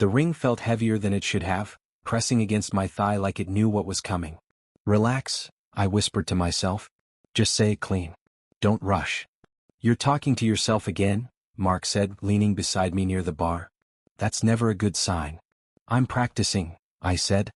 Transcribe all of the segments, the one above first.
The ring felt heavier than it should have, pressing against my thigh like it knew what was coming. Relax, I whispered to myself. Just say it clean. Don't rush. You're talking to yourself again, Mark said, leaning beside me near the bar. That's never a good sign. I'm practicing, I said.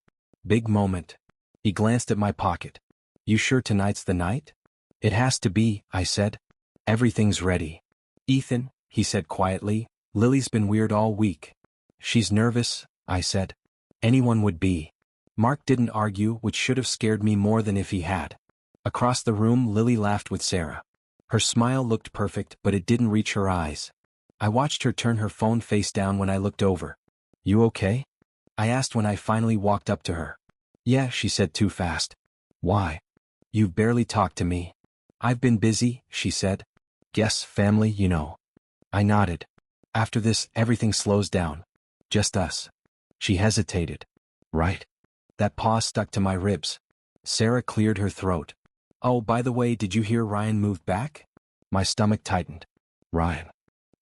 Big moment. He glanced at my pocket. You sure tonight's the night? It has to be, I said. Everything's ready. Ethan, he said quietly, Lily's been weird all week. She's nervous, I said. Anyone would be. Mark didn't argue, which should have scared me more than if he had. Across the room, Lily laughed with Sarah. Her smile looked perfect, but it didn't reach her eyes. I watched her turn her phone face down when I looked over. You okay? I asked when I finally walked up to her. Yeah, she said too fast. Why? You've barely talked to me. I've been busy, she said. Guess, family, you know. I nodded. After this, everything slows down. Just us. She hesitated. Right? That pause stuck to my ribs. Sarah cleared her throat. Oh, by the way, did you hear Ryan moved back? My stomach tightened. Ryan.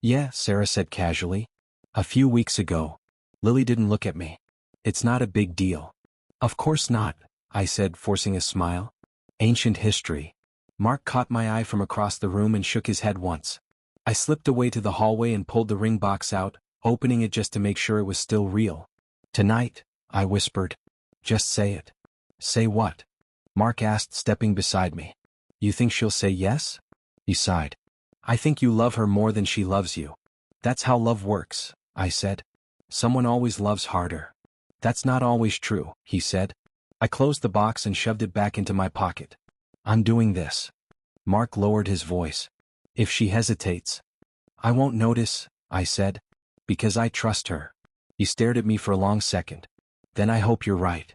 Yeah, Sarah said casually. A few weeks ago. Lily didn't look at me. It's not a big deal. Of course not, I said, forcing a smile. Ancient history. Mark caught my eye from across the room and shook his head once. I slipped away to the hallway and pulled the ring box out, opening it just to make sure it was still real. Tonight, I whispered. Just say it. Say what? Mark asked, stepping beside me. You think she'll say yes? He sighed. I think you love her more than she loves you. That's how love works, I said. Someone always loves harder. That's not always true, he said. I closed the box and shoved it back into my pocket. I'm doing this. Mark lowered his voice. If she hesitates. I won't notice, I said. Because I trust her. He stared at me for a long second. Then I hope you're right.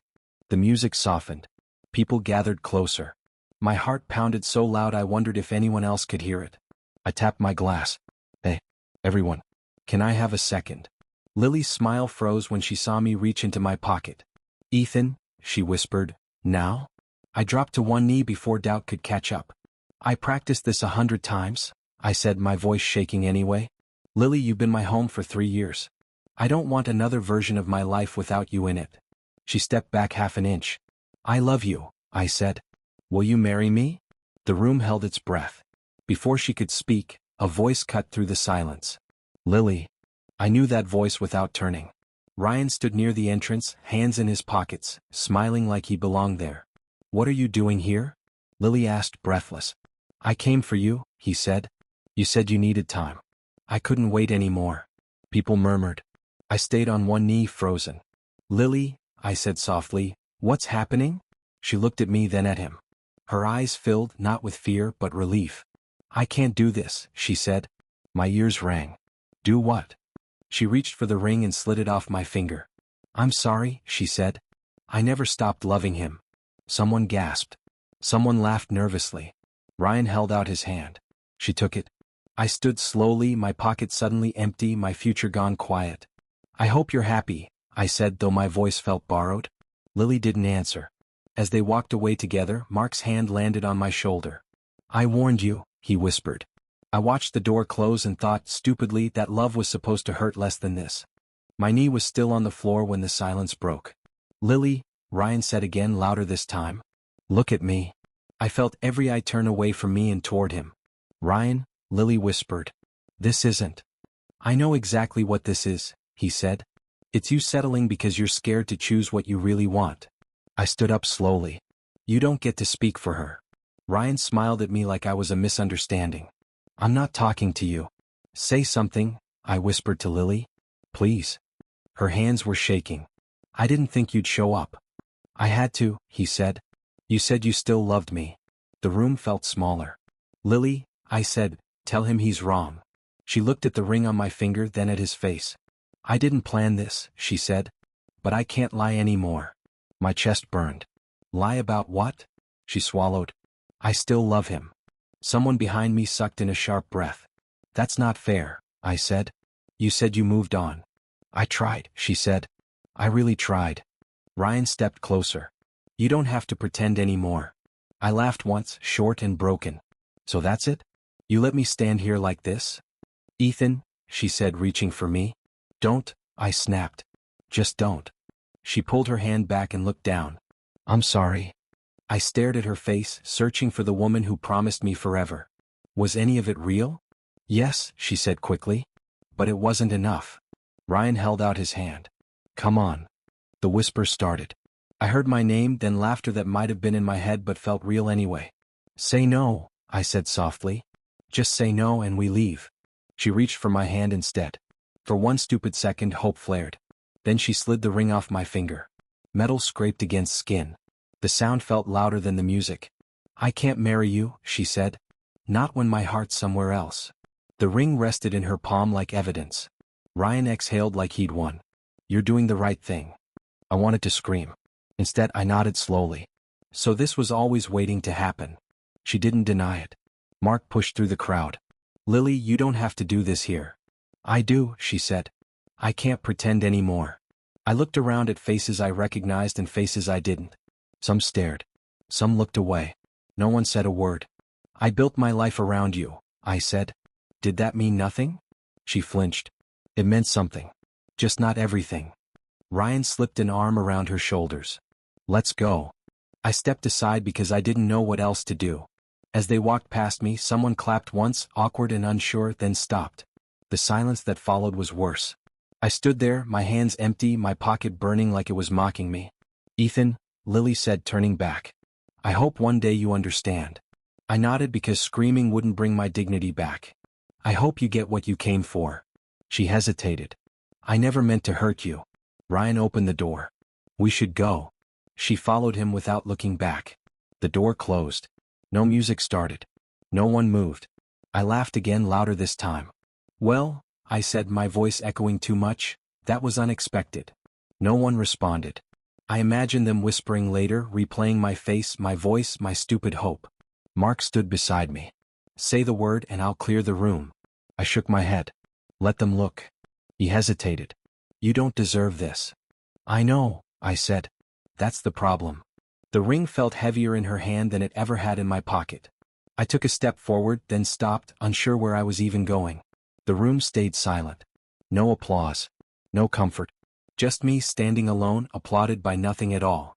The music softened. People gathered closer. My heart pounded so loud I wondered if anyone else could hear it. I tapped my glass. Hey, everyone. Can I have a second? Lily's smile froze when she saw me reach into my pocket. Ethan, she whispered, now? I dropped to one knee before doubt could catch up. I practiced this 100 times, I said, my voice shaking anyway. Lily, you've been my home for 3 years. I don't want another version of my life without you in it. She stepped back half an inch. I love you, I said. Will you marry me? The room held its breath. Before she could speak, a voice cut through the silence. Lily. I knew that voice without turning. Ryan stood near the entrance, hands in his pockets, smiling like he belonged there. What are you doing here? Lily asked, breathless. I came for you, he said. You said you needed time. I couldn't wait anymore. People murmured. I stayed on one knee, frozen. Lily, I said softly, what's happening? She looked at me, then at him. Her eyes filled, not with fear, but relief. I can't do this, she said. My ears rang. Do what? She reached for the ring and slid it off my finger. I'm sorry, she said. I never stopped loving him. Someone gasped. Someone laughed nervously. Ryan held out his hand. She took it. I stood slowly, my pocket suddenly empty, my future gone quiet. I hope you're happy, I said, though my voice felt borrowed. Lily didn't answer. As they walked away together, Mark's hand landed on my shoulder. I warned you, he whispered. I watched the door close and thought, stupidly, that love was supposed to hurt less than this. My knee was still on the floor when the silence broke. Lily, Ryan said again, louder this time. Look at me. I felt every eye turn away from me and toward him. Ryan, Lily whispered. This isn't. I know exactly what this is, he said. It's you settling because you're scared to choose what you really want. I stood up slowly. You don't get to speak for her. Ryan smiled at me like I was a misunderstanding. I'm not talking to you. Say something, I whispered to Lily. Please. Her hands were shaking. I didn't think you'd show up. I had to, he said. You said you still loved me. The room felt smaller. Lily, I said, tell him he's wrong. She looked at the ring on my finger, then at his face. I didn't plan this, she said. But I can't lie anymore. My chest burned. Lie about what? She swallowed. I still love him. Someone behind me sucked in a sharp breath. That's not fair, I said. You said you moved on. I tried, she said. I really tried. Ryan stepped closer. You don't have to pretend anymore. I laughed once, short and broken. So that's it? You let me stand here like this? Ethan, she said, reaching for me. Don't, I snapped. Just don't. She pulled her hand back and looked down. I'm sorry. I stared at her face, searching for the woman who promised me forever. Was any of it real? Yes, she said quickly. But it wasn't enough. Ryan held out his hand. Come on. The whisper started. I heard my name, then laughter that might have been in my head but felt real anyway. Say no, I said softly. Just say no and we leave. She reached for my hand instead. For one stupid second, hope flared. Then she slid the ring off my finger. Metal scraped against skin. The sound felt louder than the music. I can't marry you, she said. Not when my heart's somewhere else. The ring rested in her palm like evidence. Ryan exhaled like he'd won. You're doing the right thing. I wanted to scream. Instead, I nodded slowly. So this was always waiting to happen. She didn't deny it. Mark pushed through the crowd. Lily, you don't have to do this here. I do, she said. I can't pretend anymore. I looked around at faces I recognized and faces I didn't. Some stared. Some looked away. No one said a word. I built my life around you, I said. Did that mean nothing? She flinched. It meant something. Just not everything. Ryan slipped an arm around her shoulders. Let's go. I stepped aside because I didn't know what else to do. As they walked past me, someone clapped once, awkward and unsure, then stopped. The silence that followed was worse. I stood there, my hands empty, my pocket burning like it was mocking me. Ethan, Lily said, turning back. I hope one day you understand. I nodded because screaming wouldn't bring my dignity back. I hope you get what you came for. She hesitated. I never meant to hurt you. Ryan opened the door. We should go. She followed him without looking back. The door closed. No music started. No one moved. I laughed again, louder this time. Well, I said, my voice echoing too much, that was unexpected. No one responded. I imagined them whispering later, replaying my face, my voice, my stupid hope. Mark stood beside me. Say the word and I'll clear the room. I shook my head. Let them look. He hesitated. You don't deserve this. I know, I said. That's the problem. The ring felt heavier in her hand than it ever had in my pocket. I took a step forward, then stopped, unsure where I was even going. The room stayed silent. No applause. No comfort. Just me standing alone, applauded by nothing at all.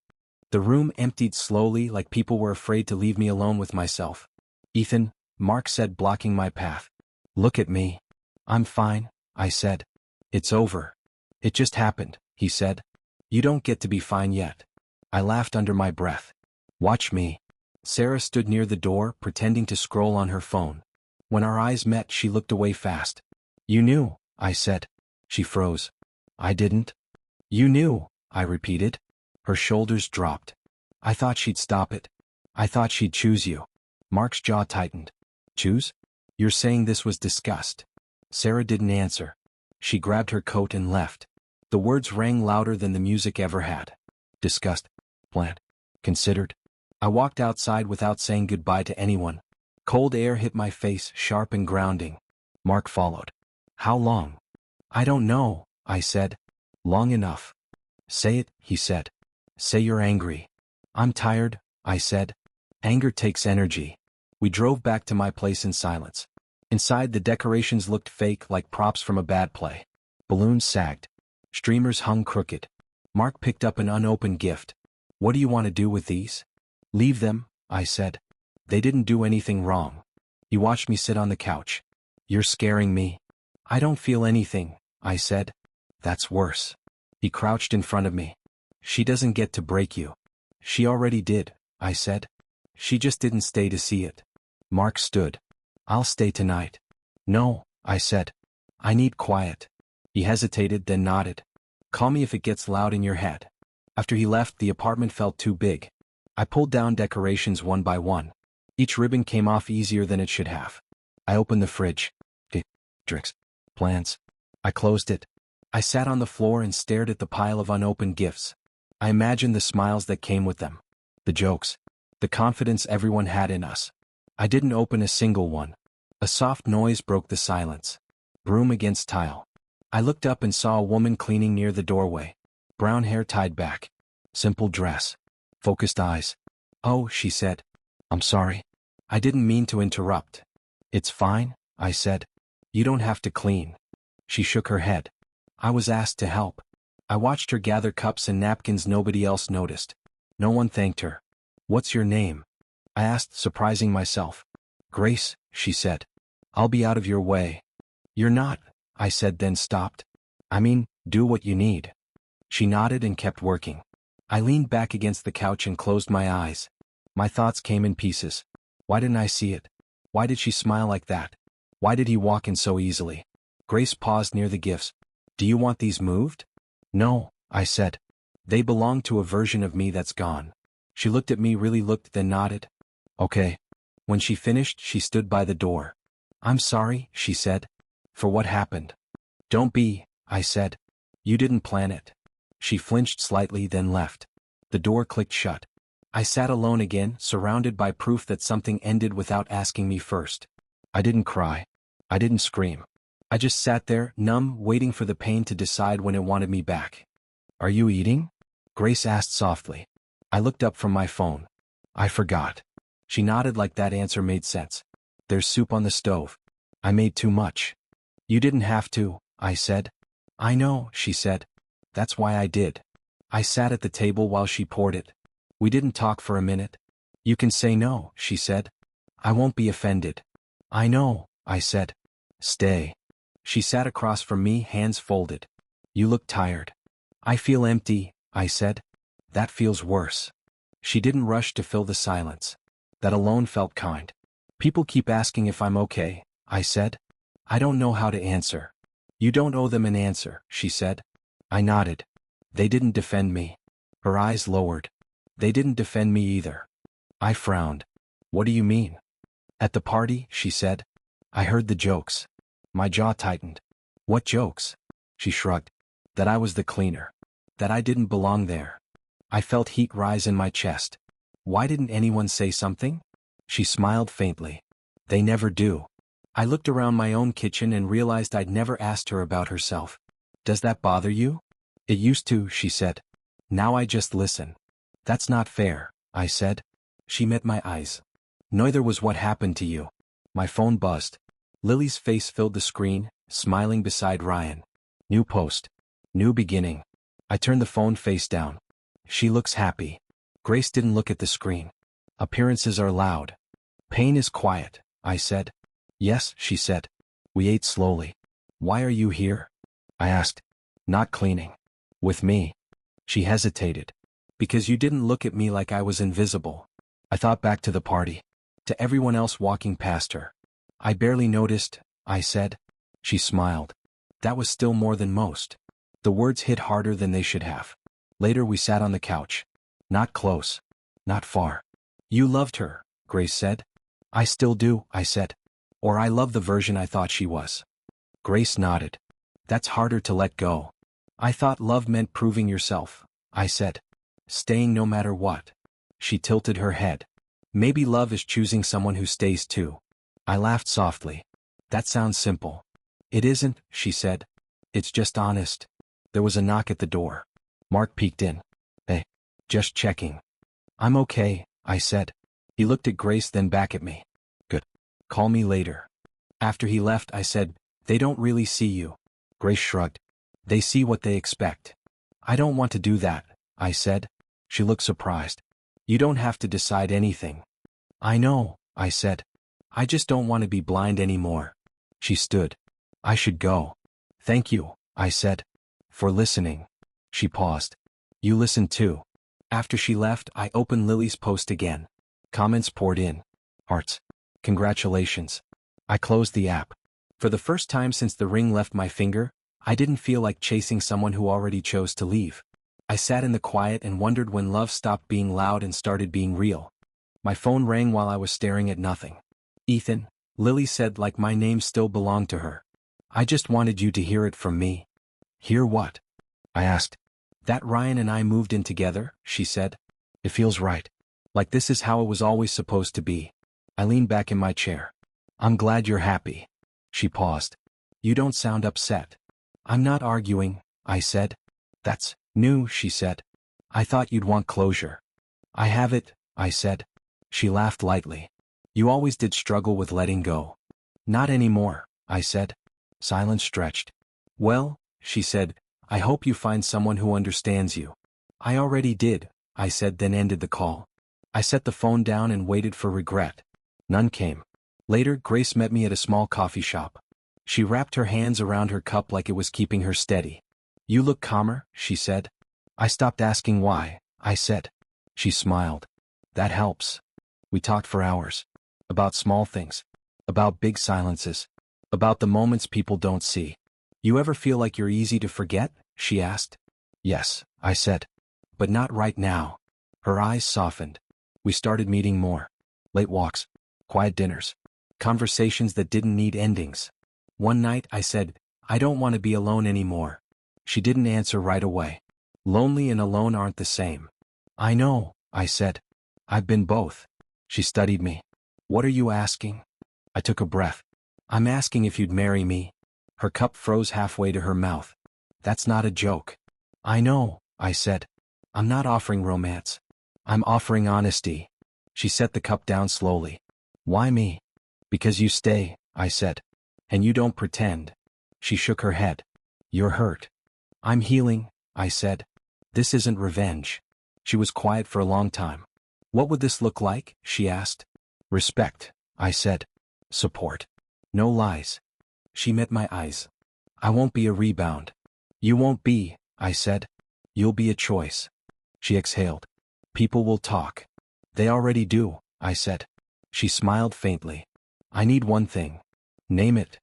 The room emptied slowly, like people were afraid to leave me alone with myself. Ethan, Mark said, blocking my path. Look at me. I'm fine, I said. It's over. It just happened, he said. You don't get to be fine yet. I laughed under my breath. Watch me. Sarah stood near the door, pretending to scroll on her phone. When our eyes met, she looked away fast. You knew, I said. She froze. I didn't. You knew, I repeated. Her shoulders dropped. I thought she'd stop it. I thought she'd choose you. Mark's jaw tightened. Choose? You're saying this was disgust. Sarah didn't answer. She grabbed her coat and left. The words rang louder than the music ever had. Disgust. Planned. Considered. I walked outside without saying goodbye to anyone. Cold air hit my face, sharp and grounding. Mark followed. How long? I don't know, I said. Long enough. Say it, he said. Say you're angry. I'm tired, I said. Anger takes energy. We drove back to my place in silence. Inside, the decorations looked fake, like props from a bad play. Balloons sagged. Streamers hung crooked. Mark picked up an unopened gift. What do you want to do with these? Leave them, I said. They didn't do anything wrong. He watched me sit on the couch. You're scaring me. I don't feel anything, I said. That's worse. He crouched in front of me. She doesn't get to break you. She already did, I said. She just didn't stay to see it. Mark stood. I'll stay tonight. No, I said. I need quiet. He hesitated, then nodded. Call me if it gets loud in your head. After he left, the apartment felt too big. I pulled down decorations one by one. Each ribbon came off easier than it should have. I opened the fridge. Drinks. Plants. I closed it. I sat on the floor and stared at the pile of unopened gifts. I imagined the smiles that came with them. The jokes. The confidence everyone had in us. I didn't open a single one. A soft noise broke the silence. Broom against tile. I looked up and saw a woman cleaning near the doorway. Brown hair tied back. Simple dress. Focused eyes. Oh, she said. I'm sorry. I didn't mean to interrupt. It's fine, I said. You don't have to clean. She shook her head. I was asked to help. I watched her gather cups and napkins nobody else noticed. No one thanked her. "What's your name?" I asked, surprising myself. "Grace," she said. "I'll be out of your way." "You're not," I said, then stopped. "I mean, do what you need." She nodded and kept working. I leaned back against the couch and closed my eyes. My thoughts came in pieces. Why didn't I see it? Why did she smile like that? Why did he walk in so easily? Grace paused near the gifts. "Do you want these moved?" "No," I said. "They belong to a version of me that's gone." She looked at me, really looked, then nodded. "Okay." When she finished, she stood by the door. "I'm sorry," she said. "For what happened?" "Don't be," I said. "You didn't plan it." She flinched slightly, then left. The door clicked shut. I sat alone again, surrounded by proof that something ended without asking me first. I didn't cry. I didn't scream. I just sat there, numb, waiting for the pain to decide when it wanted me back. "Are you eating?" Grace asked softly. I looked up from my phone. "I forgot." She nodded like that answer made sense. "There's soup on the stove." "I made too much." "You didn't have to," I said. "I know," she said. "That's why I did." I sat at the table while she poured it. We didn't talk for a minute. "You can say no," she said. "I won't be offended." "I know," I said. "Stay." She sat across from me, hands folded. "You look tired." "I feel empty," I said. "That feels worse." She didn't rush to fill the silence. That alone felt kind. "People keep asking if I'm okay," I said. "I don't know how to answer." "You don't owe them an answer," she said. I nodded. "They didn't defend me." Her eyes lowered. "They didn't defend me either." I frowned. "What do you mean?" "At the party," she said. "I heard the jokes." My jaw tightened. "What jokes?" She shrugged. "That I was the cleaner. That I didn't belong there." I felt heat rise in my chest. "Why didn't anyone say something?" She smiled faintly. "They never do." I looked around my own kitchen and realized I'd never asked her about herself. "Does that bother you?" "It used to," she said. "Now I just listen." "That's not fair," I said. She met my eyes. "Neither was what happened to you." My phone buzzed. Lily's face filled the screen, smiling beside Ryan. New post. New beginning. I turned the phone face down. "She looks happy." Grace didn't look at the screen. "Appearances are loud. Pain is quiet," I said. "Yes," she said. We ate slowly. "Why are you here?" I asked. "Not cleaning." "With me?" She hesitated. "Because you didn't look at me like I was invisible." I thought back to the party. To everyone else walking past her. "I barely noticed," I said. She smiled. "That was still more than most." The words hit harder than they should have. Later we sat on the couch. Not close. Not far. "You loved her," Grace said. "I still do," I said. "Or I love the version I thought she was." Grace nodded. "That's harder to let go." "I thought love meant proving yourself," I said. "Staying no matter what." She tilted her head. "Maybe love is choosing someone who stays too." I laughed softly. "That sounds simple." "It isn't," she said. "It's just honest." There was a knock at the door. Mark peeked in. "Hey. Just checking." "I'm okay," I said. He looked at Grace, then back at me. "Good. Call me later." After he left, I said, "They don't really see you." Grace shrugged. "They see what they expect." "I don't want to do that," I said. She looked surprised. "You don't have to decide anything." "I know," I said. "I just don't want to be blind anymore." She stood. "I should go." "Thank you," I said. "For listening." She paused. "You listened too." After she left, I opened Lily's post again. Comments poured in. Hearts. Congratulations. I closed the app. For the first time since the ring left my finger, I didn't feel like chasing someone who already chose to leave. I sat in the quiet and wondered when love stopped being loud and started being real. My phone rang while I was staring at nothing. "Ethan," Lily said, like my name still belonged to her. "I just wanted you to hear it from me." "Hear what?" I asked. "That Ryan and I moved in together," she said. "It feels right. Like this is how it was always supposed to be." I leaned back in my chair. "I'm glad you're happy." She paused. "You don't sound upset." "I'm not arguing," I said. "That's new," she said. "I thought you'd want closure." "I have it," I said. She laughed lightly. "You always did struggle with letting go." "Not anymore," I said. Silence stretched. "Well," she said, I hope you find someone who understands you. I already did, I said, then ended the call. I set the phone down and waited for regret. None came. Later, Grace met me at a small coffee shop. She wrapped her hands around her cup like it was keeping her steady. You look calmer, she said. I stopped asking why, I said. She smiled. That helps. We talked for hours. About small things. About big silences. About the moments people don't see. You ever feel like you're easy to forget? She asked. Yes, I said. But not right now. Her eyes softened. We started meeting more. Late walks. Quiet dinners. Conversations that didn't need endings. One night I said, I don't want to be alone anymore. She didn't answer right away. Lonely and alone aren't the same. I know, I said. I've been both. She studied me. What are you asking? I took a breath. I'm asking if you'd marry me. Her cup froze halfway to her mouth. That's not a joke. I know, I said. I'm not offering romance. I'm offering honesty. She set the cup down slowly. Why me? Because you stay, I said. And you don't pretend. She shook her head. You're hurt. I'm healing, I said. This isn't revenge. She was quiet for a long time. What would this look like? She asked. Respect, I said. Support. No lies. She met my eyes. I won't be a rebound. You won't be, I said. You'll be a choice. She exhaled. People will talk. They already do, I said. She smiled faintly. I need one thing. Name it.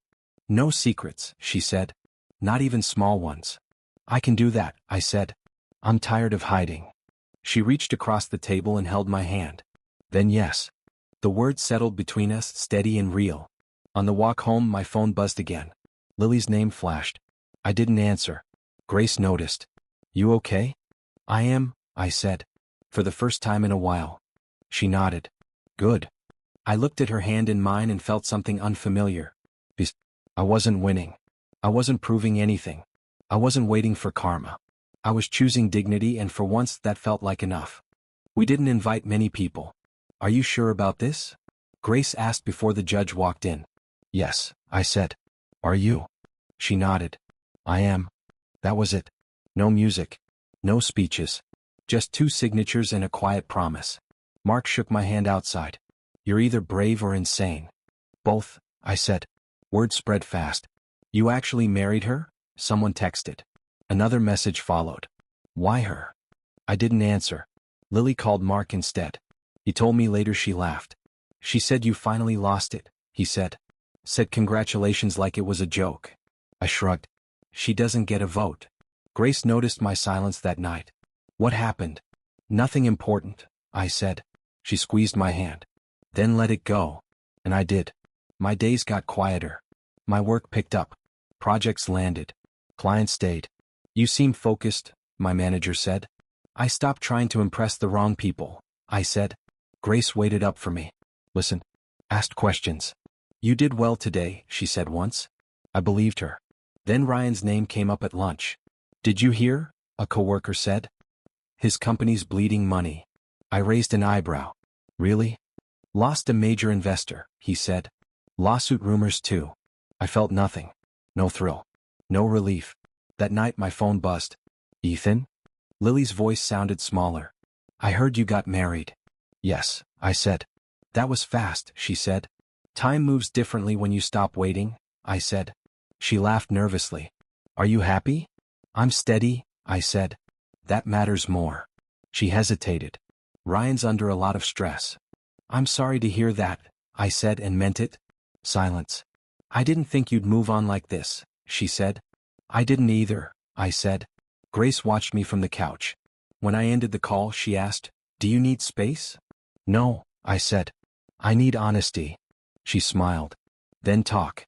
No secrets, she said. Not even small ones. I can do that, I said. I'm tired of hiding. She reached across the table and held my hand. Then yes. The words settled between us, steady and real. On the walk home, my phone buzzed again. Lily's name flashed. I didn't answer. Grace noticed. You okay? I am, I said. For the first time in a while. She nodded. Good. I looked at her hand in mine and felt something unfamiliar. I wasn't winning. I wasn't proving anything. I wasn't waiting for karma. I was choosing dignity, and for once that felt like enough. We didn't invite many people. Are you sure about this? Grace asked before the judge walked in. Yes, I said. Are you? She nodded. I am. That was it. No music. No speeches. Just 2 signatures and a quiet promise. Mark shook my hand outside. You're either brave or insane. Both, I said. Word spread fast. You actually married her? Someone texted. Another message followed. Why her? I didn't answer. Lily called Mark instead. He told me later. She laughed. She said you finally lost it, he said. Said congratulations like it was a joke. I shrugged. She doesn't get a vote. Grace noticed my silence that night. What happened? Nothing important, I said. She squeezed my hand. Then let it go. And I did. My days got quieter. My work picked up. Projects landed. Clients stayed. You seem focused, my manager said. I stopped trying to impress the wrong people, I said. Grace waited up for me. Listen. Asked questions. You did well today, she said once. I believed her. Then Ryan's name came up at lunch. Did you hear? A coworker said. His company's bleeding money. I raised an eyebrow. Really? Lost a major investor, he said. Lawsuit rumors too. I felt nothing. No thrill. No relief. That night my phone buzzed. Ethan? Lily's voice sounded smaller. I heard you got married. Yes, I said. That was fast, she said. Time moves differently when you stop waiting, I said. She laughed nervously. Are you happy? I'm steady, I said. That matters more. She hesitated. Ryan's under a lot of stress. I'm sorry to hear that, I said, and meant it. Silence. I didn't think you'd move on like this, she said. I didn't either, I said. Grace watched me from the couch. When I ended the call, she asked, Do you need space? No, I said. I need honesty. She smiled. Then talk.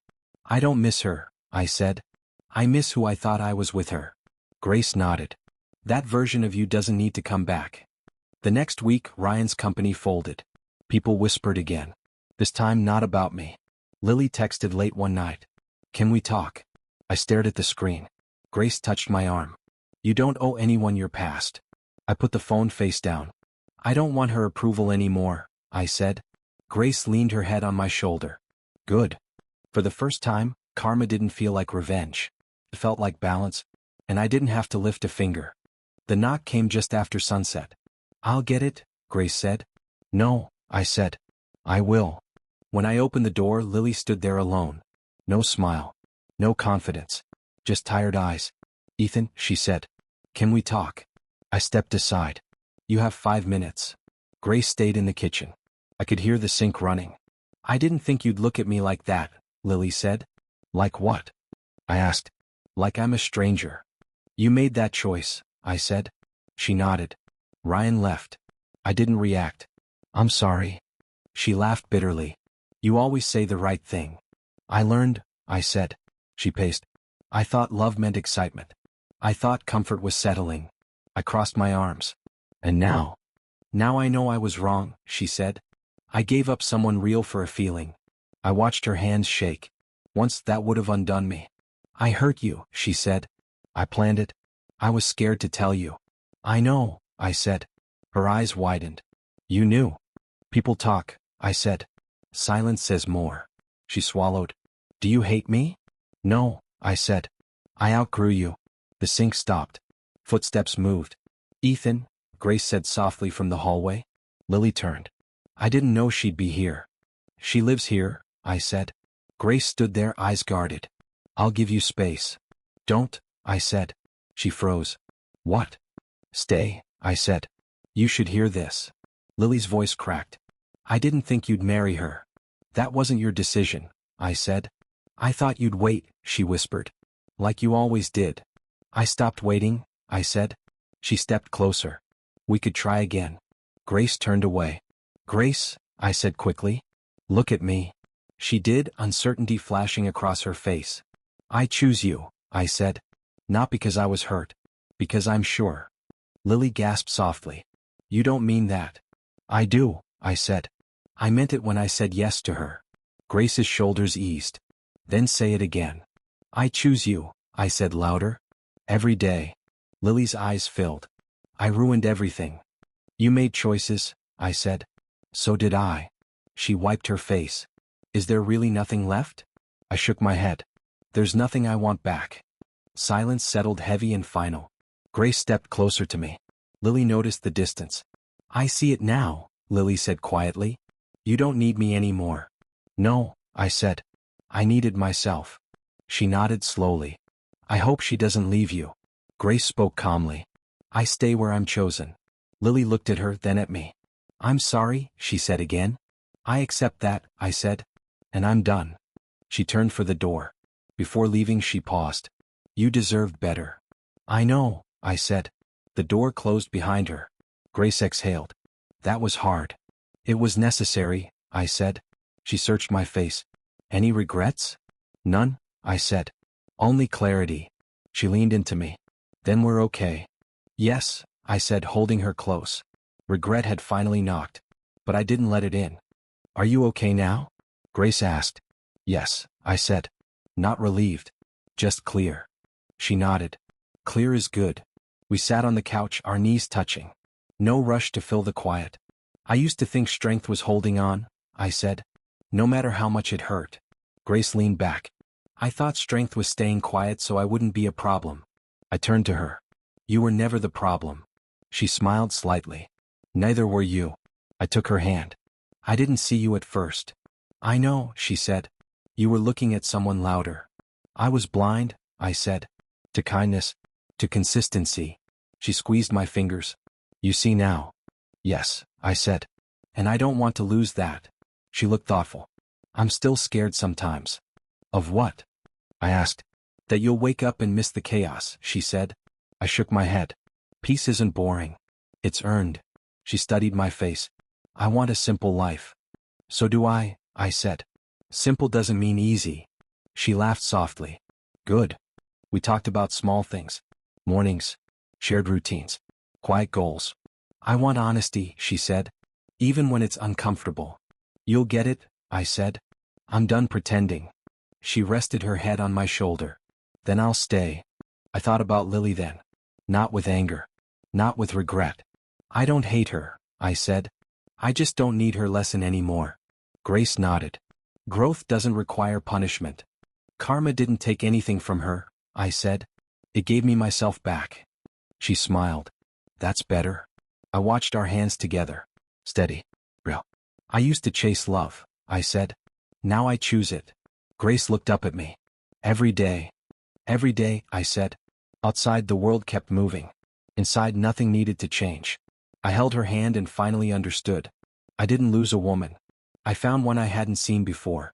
I don't miss her, I said. I miss who I thought I was with her. Grace nodded. That version of you doesn't need to come back. The next week, Ryan's company folded. People whispered again. This time not about me. Lily texted late one night. Can we talk? I stared at the screen. Grace touched my arm. You don't owe anyone your past. I put the phone face down. I don't want her approval anymore, I said. Grace leaned her head on my shoulder. Good. For the first time, karma didn't feel like revenge. It felt like balance. and I didn't have to lift a finger. The knock came just after sunset. "I'll get it," Grace said. "No," I said. "I will." When I opened the door, Lily stood there alone. No smile. No confidence. Just tired eyes. "Ethan," she said. "Can we talk?" I stepped aside. "You have 5 minutes." Grace stayed in the kitchen. I could hear the sink running. "I didn't think you'd look at me like that," Lily said. "Like what?" I asked. "Like I'm a stranger." "You made that choice," I said. She nodded. "Ryan left." I didn't react. "I'm sorry." She laughed bitterly. "You always say the right thing." "I learned," I said. She paced. "I thought love meant excitement. I thought comfort was settling." I crossed my arms. "And now?" "Now I know I was wrong," she said. "I gave up someone real for a feeling." I watched her hands shake. "Once that would have undone me." "I hurt you," she said. "I planned it. I was scared to tell you." "I know," I said. Her eyes widened. "You knew." "People talk," I said. "Silence says more." She swallowed. "Do you hate me?" "No," I said. "I outgrew you." The sink stopped. Footsteps moved. "Ethan," Grace said softly from the hallway. Lily turned. I didn't know she'd be here. "She lives here," I said. Grace stood there, eyes guarded. "I'll give you space." "Don't," I said. She froze. "What?" "Stay," I said. "You should hear this." Lily's voice cracked. "I didn't think you'd marry her." "That wasn't your decision," I said. "I thought you'd wait," she whispered. "Like you always did." "I stopped waiting," I said. She stepped closer. "We could try again." Grace turned away. "Grace," I said quickly. "Look at me." She did, uncertainty flashing across her face. "I choose you," I said. "Not because I was hurt. Because I'm sure." Lily gasped softly. "You don't mean that." "I do," I said. "I meant it when I said yes to her." Grace's shoulders eased. "Then say it again." "I choose you," I said louder. "Every day." Lily's eyes filled. "I ruined everything." "You made choices," I said. "So did I." She wiped her face. "Is there really nothing left?" I shook my head. "There's nothing I want back." Silence settled heavy and final. Grace stepped closer to me. Lily noticed the distance. "I see it now," Lily said quietly. "You don't need me anymore." "No," I said. "I needed myself." She nodded slowly. "I hope she doesn't leave you." Grace spoke calmly. "I stay where I'm chosen." Lily looked at her, then at me. "I'm sorry," she said again. "I accept that," I said. "And I'm done." She turned for the door. Before leaving, she paused. "You deserved better." "I know," I said. The door closed behind her. Grace exhaled. "That was hard." "It was necessary," I said. She searched my face. "Any regrets?" "None," I said. "Only clarity." She leaned into me. "Then we're okay." "Yes," I said, holding her close. Regret had finally knocked. But I didn't let it in. "Are you okay now?" Grace asked. "Yes," I said. Not relieved. Just clear. She nodded. "Clear is good." We sat on the couch, our knees touching. No rush to fill the quiet. "I used to think strength was holding on," I said. "No matter how much it hurt." Grace leaned back. "I thought strength was staying quiet so I wouldn't be a problem." I turned to her. "You were never the problem." She smiled slightly. "Neither were you." I took her hand. "I didn't see you at first." "I know," she said. "You were looking at someone louder." "I was blind," I said. "To kindness. To consistency." She squeezed my fingers. "You see now." "Yes," I said. "And I don't want to lose that." She looked thoughtful. "I'm still scared sometimes." "Of what?" I asked. "That you'll wake up and miss the chaos," she said. I shook my head. "Peace isn't boring. It's earned." She studied my face. "I want a simple life." "So do I," I said. "Simple doesn't mean easy." She laughed softly. "Good." We talked about small things. Mornings. Shared routines. Quiet goals. "I want honesty," she said. "Even when it's uncomfortable." "You'll get it," I said. "I'm done pretending." She rested her head on my shoulder. "Then I'll stay." I thought about Lily then. Not with anger. Not with regret. "I don't hate her," I said. "I just don't need her lesson anymore." Grace nodded. "Growth doesn't require punishment." "Karma didn't take anything from her," I said. It gave me myself back. She smiled. That's better. I watched our hands together. Steady. Real. I used to chase love, I said. Now I choose it. Grace looked up at me. Every day. Every day, I said. Outside the world kept moving. Inside nothing needed to change. I held her hand and finally understood. I didn't lose a woman. I found one I hadn't seen before.